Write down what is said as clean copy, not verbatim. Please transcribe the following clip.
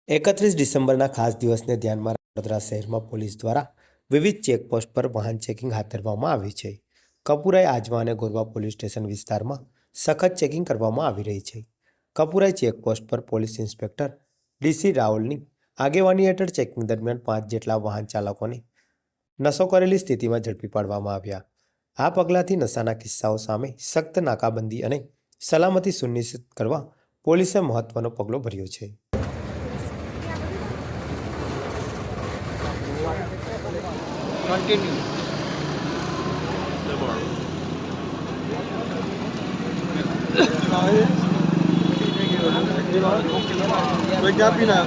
31 ડિસેમ્બરના ખાસ દિવસને ધ્યાનમાં વડોદરા શહેરમાં પોલીસ દ્વારા વિવિધ ચેકપોસ્ટ પર વાહન ચેકિંગ હાથ ધરવામાં આવી છે. કપુરાઈ, આજવા અને ગોરવા પોલીસ સ્ટેશન વિસ્તારમાં સખત ચેકિંગ કરવામાં આવી રહી છે. કપુરાઈ ચેકપોસ્ટ પર પોલીસ ઇન્સ્પેક્ટર ડીસી રાઓલની આગેવાની હેઠળ ચેકિંગ દરમિયાન 5 જેટલા વાહન ચાલકોને નશો કરેલી સ્થિતિમાં ઝડપી પાડવામાં આવ્યા. આ પગલાંથી નશાના કિસ્સાઓ સામે સખ્ત નાકાબંધી અને સલામતી સુનિશ્ચિત કરવા પોલીસે મહત્વનો પગલો ભર્યો છે. Continue. Wake up, Pina.